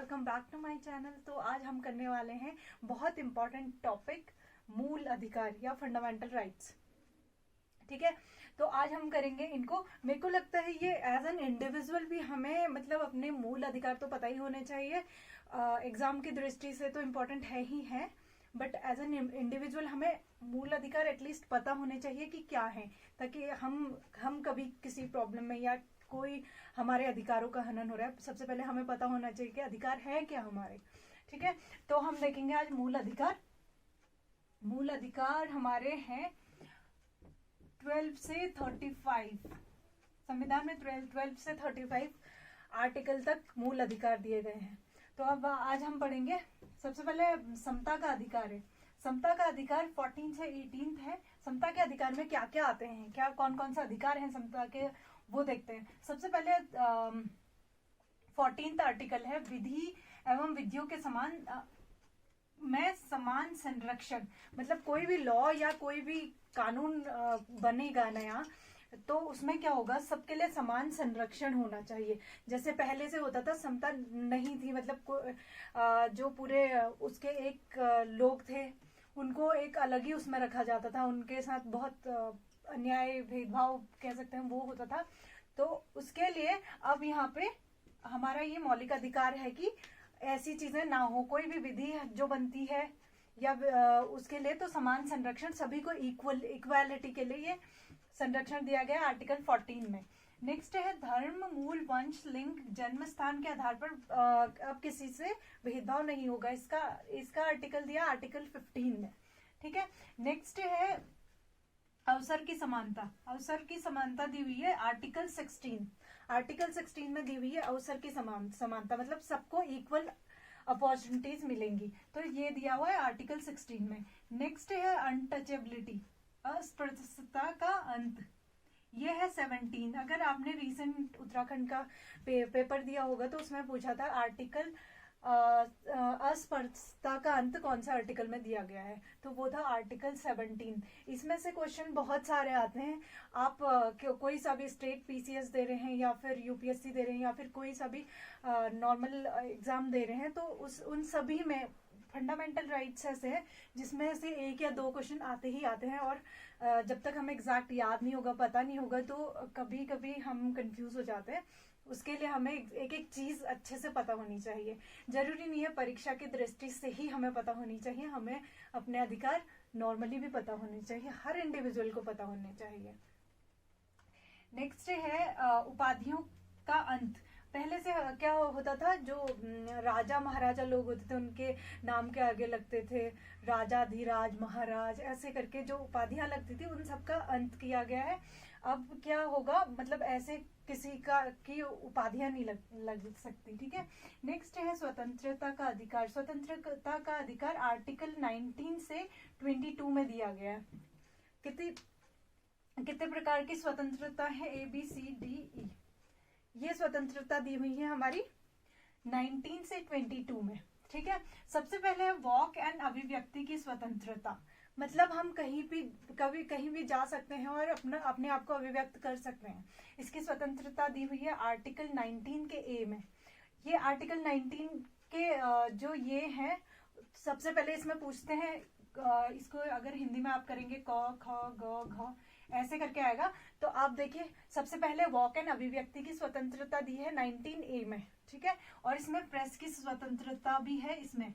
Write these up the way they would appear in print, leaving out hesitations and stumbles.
Welcome back to my channel. तो आज हम करने वाले हैं बहुत इंपॉर्टेंट टॉपिक, मूल अधिकार या फंडामेंटल राइट्स। ठीक है, तो आज हम करेंगे इनको। मेरे को लगता है ये एज एन इंडिविजुअल भी हमें मतलब अपने मूल अधिकार तो पता ही होने चाहिए। एग्जाम की दृष्टि से तो इम्पोर्टेंट है ही है, बट एज एन इंडिविजुअल हमें मूल अधिकार एटलीस्ट पता होने चाहिए कि क्या है, ताकि हम कभी किसी प्रॉब्लम में या कोई हमारे अधिकारों का हनन हो रहा है, सबसे पहले हमें पता होना चाहिए कि अधिकार है क्या हमारे। ठीक है, तो हम देखेंगे आज मूल अधिकार। मूल अधिकार हमारे हैं 12 से 35, संविधान में 12 से 35 आर्टिकल तक मूल अधिकार दिए गए हैं। तो अब आज हम पढ़ेंगे। सबसे पहले समता का अधिकार है। समता का अधिकार 14 से 18 है। समता के अधिकार में क्या क्या आते हैं, क्या कौन कौन सा अधिकार हैं समता के, वो देखते हैं। सबसे पहले 14th आर्टिकल है, विधि एवं विधियों के समान में समान संरक्षण। मतलब कोई भी लॉ या कोई भी कानून बनेगा नया, तो उसमें क्या होगा, सबके लिए समान संरक्षण होना चाहिए। जैसे पहले से होता था, समता नहीं थी, मतलब जो पूरे उसके एक लोग थे उनको एक अलग ही उसमें रखा जाता था, उनके साथ बहुत अन्याय भेदभाव कह सकते हैं वो होता था। तो उसके लिए अब यहाँ पे हमारा ये मौलिक अधिकार है कि ऐसी चीजें ना हो। कोई भी विधि जो बनती है या उसके लिए तो समान संरक्षण, सभी को इक्वालिटी के लिए ये संरक्षण दिया गया आर्टिकल 14 में। नेक्स्ट है धर्म, मूल, वंश, लिंग, जन्म स्थान के आधार पर अब किसी से भेदभाव नहीं होगा। इसका आर्टिकल दिया आर्टिकल 15 में। ठीक है, नेक्स्ट है अवसर की समानता। अवसर की समानता दी हुई है आर्टिकल 16। आर्टिकल 16 में दी हुई है अवसर की समानता, मतलब सबको इक्वल अपॉर्चुनिटीज मिलेंगी। तो ये दिया हुआ है आर्टिकल 16 में। नेक्स्ट है अनटचेबिलिटी, अस्पृश्यता का अंत। ये है 17। अगर आपने रिसेंट उत्तराखंड का पेपर दिया होगा तो उसमें पूछा था आर्टिकल अस्पृश्यता का अंत कौन सा आर्टिकल में दिया गया है, तो वो था आर्टिकल 17। इसमें से क्वेश्चन बहुत सारे आते हैं। आप कोई सा भी स्टेट पीसीएस दे रहे हैं या फिर यूपीएससी दे रहे हैं या फिर कोई सा भी नॉर्मल एग्जाम दे रहे हैं, तो उन सभी में फंडामेंटल राइट्स ऐसे हैं जिसमें से एक या दो क्वेश्चन आते ही आते हैं। और जब तक हमें एग्जैक्ट याद नहीं होगा, पता नहीं होगा, तो कभी कभी हम कंफ्यूज हो जाते हैं। उसके लिए हमें एक एक चीज अच्छे से पता होनी चाहिए। जरूरी नहीं है परीक्षा की दृष्टि से ही हमें पता होनी चाहिए, हमें अपने अधिकार नॉर्मली भी पता होने चाहिए, हर इंडिविजुअल को पता होने चाहिए। नेक्स्ट है उपाधियों का अंत। पहले से क्या होता था, जो राजा महाराजा लोग होते थे उनके नाम के आगे लगते थे राजा, धीराज, महाराज, ऐसे करके जो उपाधियां लगती थी उन सबका अंत किया गया है। अब क्या होगा, मतलब ऐसे किसी की उपाधियां नहीं लग सकती। ठीक है, नेक्स्ट है स्वतंत्रता का अधिकार। स्वतंत्रता का अधिकार आर्टिकल 19 से 22 में दिया गया है। कितने प्रकार की स्वतंत्रता है, ABCDE। ये स्वतंत्रता दी हुई है हमारी 19 से 22 में। ठीक है, सबसे पहले है वॉक एंड अभिव्यक्ति की स्वतंत्रता। मतलब हम कहीं भी जा सकते हैं और अपने आप को अभिव्यक्त कर सकते हैं। इसकी स्वतंत्रता दी हुई है आर्टिकल 19 के A में। ये आर्टिकल 19 के जो ये है, सबसे पहले इसमें पूछते हैं, इसको अगर हिंदी में आप करेंगे क ख ग घ ऐसे करके आएगा। तो आप देखिए, सबसे पहले वॉक एंड अभिव्यक्ति की स्वतंत्रता दी है 19A में। ठीक है, और इसमें प्रेस की स्वतंत्रता भी है इसमें।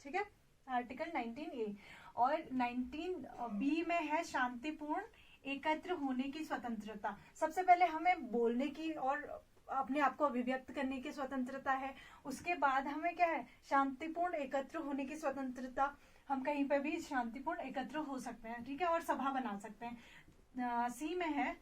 ठीक है, आर्टिकल 19A। और 19B में है शांतिपूर्ण एकत्र होने की स्वतंत्रता। सबसे पहले हमें बोलने की और अपने आप को अभिव्यक्त करने की स्वतंत्रता है। उसके बाद हमें क्या है, शांतिपूर्ण एकत्र होने की स्वतंत्रता। हम कहीं पर भी शांतिपूर्ण एकत्र हो सकते हैं। ठीक है, और सभा बना सकते हैं। C में है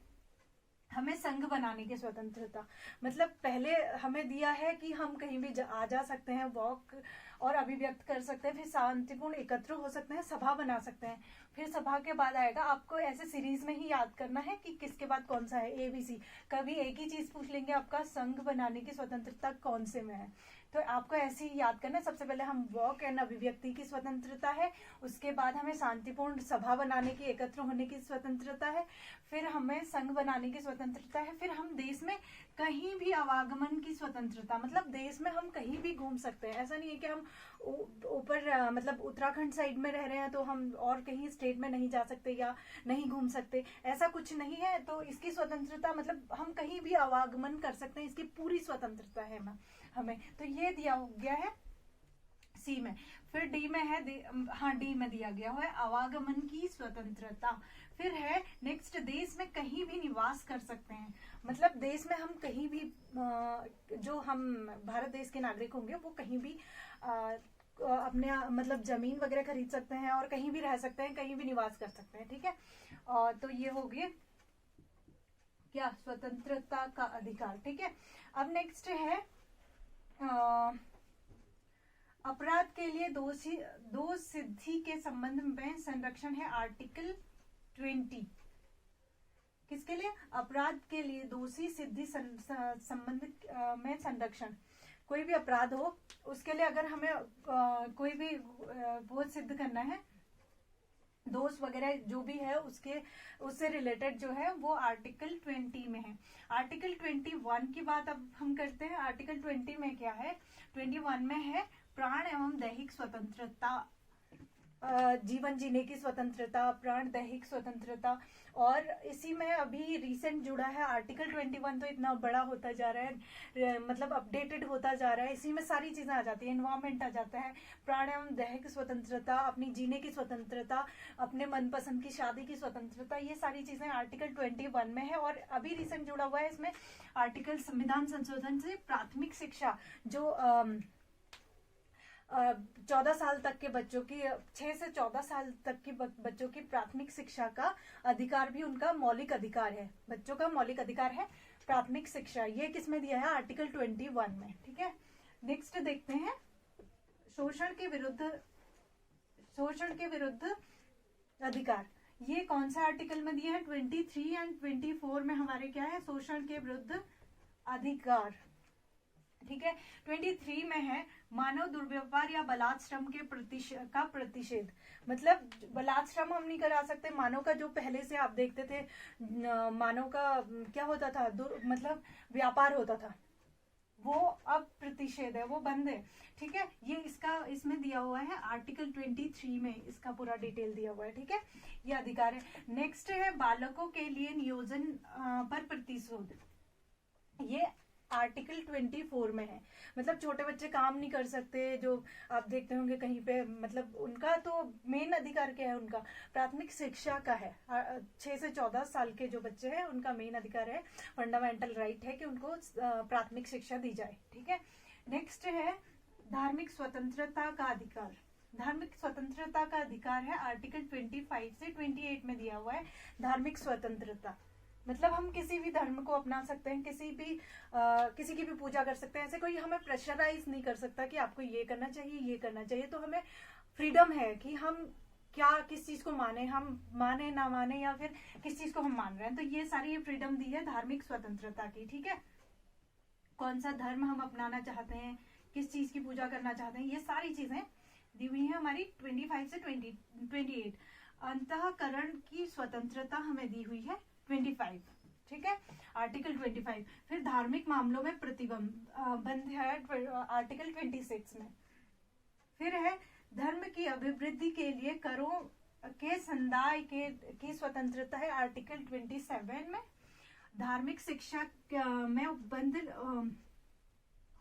हमें संघ बनाने की स्वतंत्रता। मतलब पहले हमें दिया है कि हम कहीं भी आ जा सकते हैं, वॉक और अभिव्यक्त कर सकते हैं, फिर शांतिपूर्ण एकत्र हो सकते हैं, सभा बना सकते हैं। फिर सभा के बाद आएगा, आपको ऐसे सीरीज में ही याद करना है कि किसके बाद कौन सा है, ABC। कभी एक ही चीज पूछ लेंगे, आपका संघ बनाने की स्वतंत्रता कौन से में है। तो आपको ऐसे ही याद करना है। सबसे पहले हम वॉक एंड अभिव्यक्ति की स्वतंत्रता है, उसके बाद हमें शांतिपूर्ण सभा बनाने की, एकत्र होने की स्वतंत्रता है, फिर हमें संघ बनाने की स्वतंत्रता है, फिर हम देश में कहीं भी आवागमन की स्वतंत्रता, मतलब देश में हम कहीं भी घूम सकते हैं। ऐसा नहीं है कि हम ऊपर मतलब उत्तराखंड साइड में रह रहे हैं तो हम और कहीं स्टेट में नहीं जा सकते या नहीं घूम सकते, ऐसा कुछ नहीं है। तो इसकी स्वतंत्रता मतलब हम कहीं भी आवागमन कर सकते हैं, इसकी पूरी स्वतंत्रता है हमें। तो ये दिया गया है सी में। फिर डी में है, हाँ डी में दिया गया हुआ है आवागमन की स्वतंत्रता। फिर है नेक्स्ट, देश में कहीं भी निवास कर सकते हैं, मतलब देश में हम कहीं भी जो हम भारत देश के नागरिक होंगे वो कहीं भी अपने मतलब जमीन वगैरह खरीद सकते हैं और कहीं भी रह सकते हैं, कहीं भी निवास कर सकते हैं, ठीक है। तो ये हो गए क्या, स्वतंत्रता का अधिकार, ठीक है। अब नेक्स्ट है अपराध के लिए दोष सिद्धि के संबंध में संरक्षण है आर्टिकल 20। किसके लिए, अपराध के लिए दोषी सिद्धि संबंध में संरक्षण। कोई भी अपराध हो उसके लिए अगर हमें कोई भी वो सिद्ध करना है, दोष वगैरह जो भी है उससे रिलेटेड जो है वो आर्टिकल 20 में है। आर्टिकल 21 की बात अब हम करते हैं। आर्टिकल 20 में क्या है, 21 में है प्राण एवं दैहिक स्वतंत्रता, जीवन जीने की स्वतंत्रता, प्राण दैहिक स्वतंत्रता। और इसी में अभी रिसेंट जुड़ा है आर्टिकल 21, तो इतना बड़ा होता जा रहा है, मतलब अपडेटेड होता जा रहा है। इसी में सारी चीजें आ जाती है, एनवायरमेंट आ जाता है, प्राण एवं दैहिक स्वतंत्रता, अपनी जीने की स्वतंत्रता, अपने मनपसंद की शादी की स्वतंत्रता, ये सारी चीजें आर्टिकल 21 में है। और अभी रिसेंट जुड़ा हुआ है इसमें आर्टिकल संविधान संशोधन से प्राथमिक शिक्षा, जो 14 साल तक के बच्चों की, 6 से 14 साल तक की बच्चों की प्राथमिक शिक्षा का अधिकार भी उनका मौलिक अधिकार है, बच्चों का मौलिक अधिकार है प्राथमिक शिक्षा। ये किसमें दिया है, आर्टिकल 21 में, ठीक है। नेक्स्ट देखते हैं शोषण के विरुद्ध अधिकार। ये कौन सा आर्टिकल में दिया है, 23 एंड 24 में हमारे क्या है, शोषण के विरुद्ध अधिकार, ठीक है। 23 में है मानव दुर्व्यवहार या बलात्श्रम के प्रतिषेध, मतलब बलात्श्रम हम नहीं करा सकते। मानव का जो पहले से आप देखते थे, मानव का क्या होता था, मतलब व्यापार होता था, वो अब प्रतिषेध है, वो बंद है, ठीक है। ये इसमें दिया हुआ है आर्टिकल 23 में, इसका पूरा डिटेल दिया हुआ है, ठीक है। ये अधिकार है। नेक्स्ट है बालकों के लिए नियोजन पर प्रतिशोध। ये आर्टिकल 24 में है, मतलब छोटे बच्चे काम नहीं कर सकते, जो आप देखते होंगे कहीं पे, मतलब उनका तो मेन अधिकार क्या है, उनका प्राथमिक शिक्षा का है। 6 से 14 साल के जो बच्चे हैं उनका मेन अधिकार है, फंडामेंटल राइट है कि उनको प्राथमिक शिक्षा दी जाए, ठीक है। नेक्स्ट है धार्मिक स्वतंत्रता का अधिकार। धार्मिक स्वतंत्रता का अधिकार है आर्टिकल 25 से 28 में दिया हुआ है। धार्मिक स्वतंत्रता मतलब हम किसी भी धर्म को अपना सकते हैं, किसी की भी पूजा कर सकते हैं, ऐसे कोई हमें प्रेशराइज नहीं कर सकता कि आपको ये करना चाहिए, ये करना चाहिए। तो हमें फ्रीडम है कि हम किस चीज को माने, हम माने ना माने, या फिर किस चीज को हम मान रहे हैं। तो ये सारी फ्रीडम दी है धार्मिक स्वतंत्रता की, ठीक है। कौन सा धर्म हम अपनाना चाहते हैं, किस चीज की पूजा करना चाहते हैं, ये सारी चीजें दी हुई है हमारी 25 से 28। अंतःकरण की स्वतंत्रता हमें दी हुई है 25, ठीक है, आर्टिकल 25। फिर धार्मिक मामलों में प्रतिबंध है आर्टिकल 26 में। फिर है धर्म की अभिवृद्धि के लिए करों के संदाय की स्वतंत्रता है आर्टिकल 27 में। धार्मिक शिक्षा में उपबंध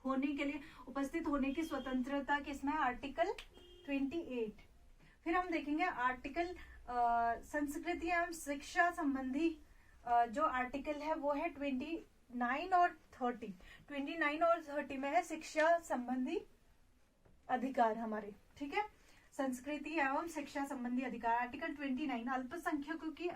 होने के लिए उपस्थित होने की स्वतंत्रता किसमें, आर्टिकल 28। फिर हम देखेंगे आर्टिकल संस्कृति एवं शिक्षा संबंधी जो आर्टिकल है वो है 29 और 30। 29 और 30 में है शिक्षा संबंधी अधिकार हमारे, ठीक है। संस्कृति एवं शिक्षा संबंधी अधिकार आर्टिकल 29। अल्पसंख्यकों की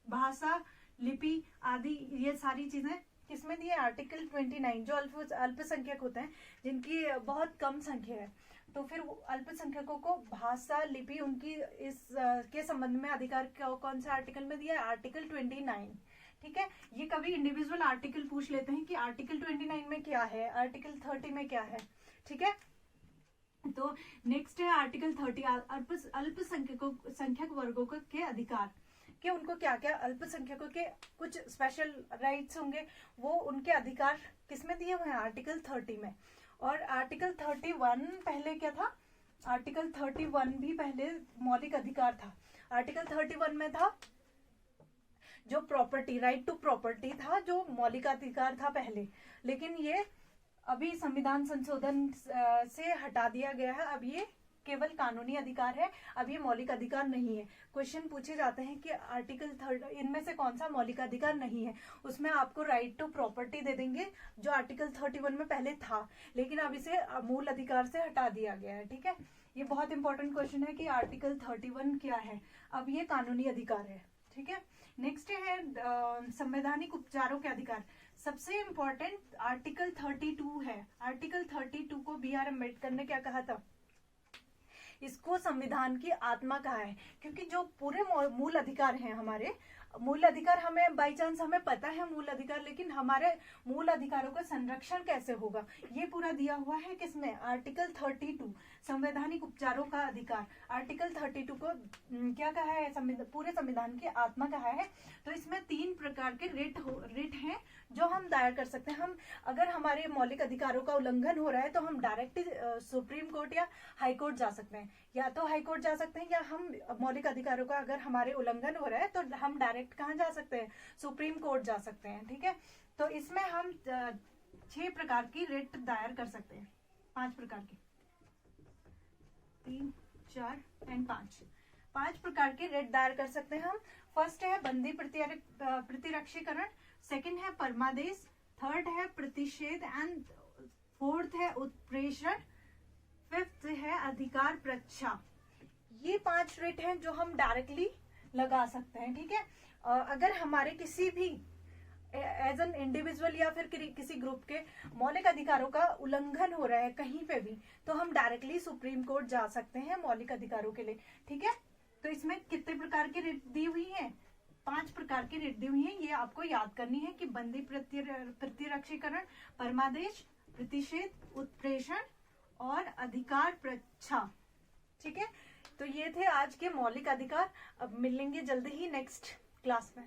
भाषा, लिपि आदि ये सारी चीजें किसमें दी है, आर्टिकल 29। जो अल्पसंख्यक होते हैं, जिनकी बहुत कम संख्या है, तो फिर अल्पसंख्यकों को भाषा, लिपि, उनकी इस के संबंध में अधिकार कौन सा आर्टिकल में दिया है, आर्टिकल 29, ठीक है। ये कभी इंडिविजुअल आर्टिकल पूछ लेते हैं कि आर्टिकल 29 में क्या है, आर्टिकल 30 में क्या है, ठीक है। तो नेक्स्ट है आर्टिकल 30 अल्पसंख्यकों संख्यक वर्गों के अधिकार, कि उनको क्या क्या अल्पसंख्यकों के कुछ स्पेशल राइट्स होंगे, वो उनके अधिकार किसमें दिए हुए हैं, आर्टिकल 30 में। और आर्टिकल 31 पहले क्या था, आर्टिकल 31 भी पहले मौलिक अधिकार था। आर्टिकल 31 में था जो प्रॉपर्टी, राइट टू प्रॉपर्टी था, जो मौलिक अधिकार था पहले, लेकिन ये अभी संविधान संशोधन से हटा दिया गया है। अब ये केवल कानूनी अधिकार है, अब ये मौलिक अधिकार नहीं है। क्वेश्चन पूछे जाते हैं कि आर्टिकल 30 इनमें से कौन सा मौलिक अधिकार नहीं है, उसमें आपको राइट टू प्रॉपर्टी दे देंगे, जो आर्टिकल 31 में पहले था, लेकिन अब इसे मूल अधिकार से हटा दिया गया है। ठीक है, ये बहुत इंपॉर्टेंट क्वेश्चन है कि आर्टिकल 31 क्या है, अब ये कानूनी अधिकार है। ठीक है, नेक्स्ट है संवैधानिक उपचारों के अधिकार। सबसे इंपॉर्टेंट आर्टिकल 32 है। आर्टिकल 32 को बी आर अम्बेडकर ने क्या कहा था, इसको संविधान की आत्मा कहा है, क्योंकि जो पूरे मूल अधिकार हैं हमारे, मूल अधिकार हमें बाई चांस हमें पता है मूल अधिकार, लेकिन हमारे मूल अधिकारों का संरक्षण कैसे होगा, ये पूरा दिया हुआ है किसमें, आर्टिकल 32 संवैधानिक उपचारों का अधिकार। आर्टिकल 32 को क्या कहा है, पूरे संविधान की आत्मा कहा है। तो इसमें 3 प्रकार के रिट हैं जो हम दायर कर सकते हैं। हम अगर हमारे मौलिक अधिकारों का उल्लंघन हो रहा है तो हम डायरेक्ट सुप्रीम कोर्ट या हाई कोर्ट जा सकते हैं, या तो हाई कोर्ट जा सकते हैं, या हम मौलिक अधिकारों का अगर हमारे उल्लंघन हो रहा है तो हम डायरेक्ट कहाँ जा सकते हैं, सुप्रीम कोर्ट जा सकते हैं। ठीक है, तो इसमें हम 6 प्रकार की रिट दायर कर सकते हैं, 5 प्रकार की, 3, 4 एंड 5 प्रकार के रिट दायर कर सकते हैं हम। फर्स्ट है बंदी प्रतिरक्षीकरण, सेकंड है परमादेश, थर्ड है प्रतिषेध एंड फोर्थ है उत्प्रेषण, फिफ्थ है अधिकार प्रच्छा। ये 5 रिट हैं जो हम डायरेक्टली लगा सकते हैं। ठीक है, अगर हमारे किसी भी एज एन इंडिविजुअल या फिर किसी ग्रुप के मौलिक अधिकारों का उल्लंघन हो रहा है कहीं पे भी, तो हम डायरेक्टली सुप्रीम कोर्ट जा सकते हैं मौलिक अधिकारों के लिए। ठीक है, तो इसमें कितने प्रकार की रिट दी हुई है, 5 प्रकार की रिट दी हुई है, ये आपको याद करनी है कि बंदी प्रतिरक्षीकरण, परमादेश, प्रतिषेध, उत्प्रेषण और अधिकार प्रच्छा। ठीक है, तो ये थे आज के मौलिक अधिकार। अब मिलेंगे जल्दी ही नेक्स्ट क्लास में।